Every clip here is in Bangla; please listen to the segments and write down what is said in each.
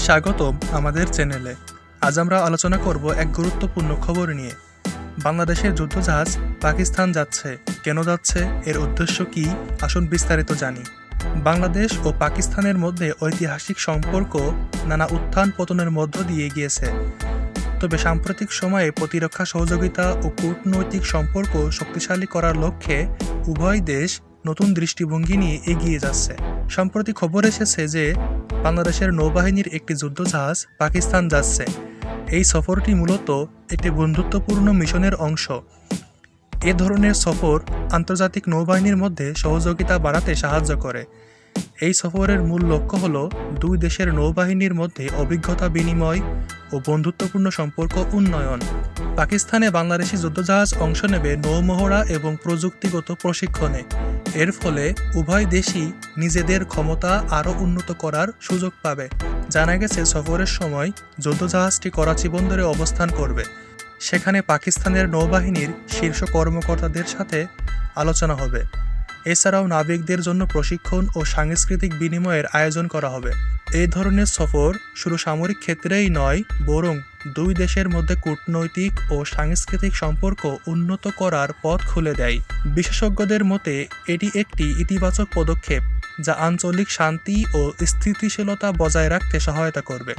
স্বাগতম আমাদের চ্যানেলে। আজ আমরা আলোচনা করব এক গুরুত্বপূর্ণ খবর নিয়ে। বাংলাদেশের যুদ্ধজাহাজ পাকিস্তান যাচ্ছে, কেন যাচ্ছে, এর উদ্দেশ্য কি, আসুন বিস্তারিত জানি। বাংলাদেশ ও পাকিস্তানের মধ্যে ঐতিহাসিক সম্পর্ক নানা উত্থান পতনের মধ্য দিয়ে গিয়েছে। তবে সাম্প্রতিক সময়ে প্রতিরক্ষা সহযোগিতা ও কূটনৈতিক সম্পর্ক শক্তিশালী করার লক্ষ্যে উভয় দেশ নতুন দৃষ্টিভঙ্গি নিয়ে এগিয়ে যাচ্ছে। সম্প্রতি খবর এসেছে যে বাংলাদেশের নৌবাহিনীর একটি যুদ্ধজাহাজ পাকিস্তান যাচ্ছে। এই সফরটি মূলত একটি বন্ধুত্বপূর্ণ মিশনের অংশ। এ ধরনের সফর আন্তর্জাতিক নৌবাহিনীর মধ্যে সহযোগিতা বাড়াতে সাহায্য করে। এই সফরের মূল লক্ষ্য হল দুই দেশের নৌবাহিনীর মধ্যে অভিজ্ঞতা বিনিময় ও বন্ধুত্বপূর্ণ সম্পর্ক উন্নয়ন। পাকিস্তানে বাংলাদেশি যুদ্ধজাহাজ অংশ নেবে নৌমহড়া এবং প্রযুক্তিগত প্রশিক্ষণে। এর ফলে উভয় দেশই নিজেদের ক্ষমতা আরও উন্নত করার সুযোগ পাবে। জানা গেছে সফরের সময় যুদ্ধজাহাজটি করাচি বন্দরে অবস্থান করবে। সেখানে পাকিস্তানের নৌবাহিনীর শীর্ষ কর্মকর্তাদের সাথে আলোচনা হবে। এছাড়াও নাবিকদের জন্য প্রশিক্ষণ ও সাংস্কৃতিক বিনিময়ের আয়োজন করা হবে। এই ধরনের সফর শুধু সামরিক ক্ষেত্রেই নয়, বরং দুই দেশের মধ্যে কূটনৈতিক ও সাংস্কৃতিক সম্পর্ক উন্নত করার পথ খুলে দেয়। বিশেষজ্ঞদের মতে এটি একটি ইতিবাচক পদক্ষেপ যা আঞ্চলিক শান্তি ও স্থিতিশীলতা বজায় রাখতে সহায়তা করবে।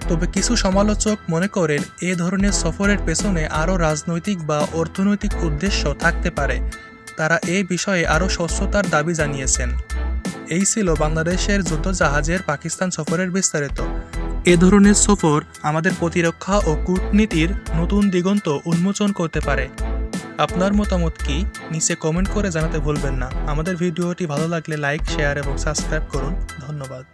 তবে কিছু সমালোচক মনে করেন এ ধরনের সফরের পেছনে আরও রাজনৈতিক বা অর্থনৈতিক উদ্দেশ্য থাকতে পারে। তারা এই বিষয়ে আরও স্বচ্ছতার দাবি জানিয়েছেন। এই ছিল বাংলাদেশের যুদ্ধজাহাজের পাকিস্তান সফরের বিস্তারিত। এ ধরনের সফর আমাদের প্রতিরক্ষা ও কূটনীতির নতুন দিগন্ত উন্মোচন করতে পারে। আপনার মতামত কি, নিচে কমেন্ট করে জানাতে ভুলবেন না। আমাদের ভিডিওটি ভালো লাগলে লাইক, শেয়ার এবং সাবস্ক্রাইব করুন। ধন্যবাদ।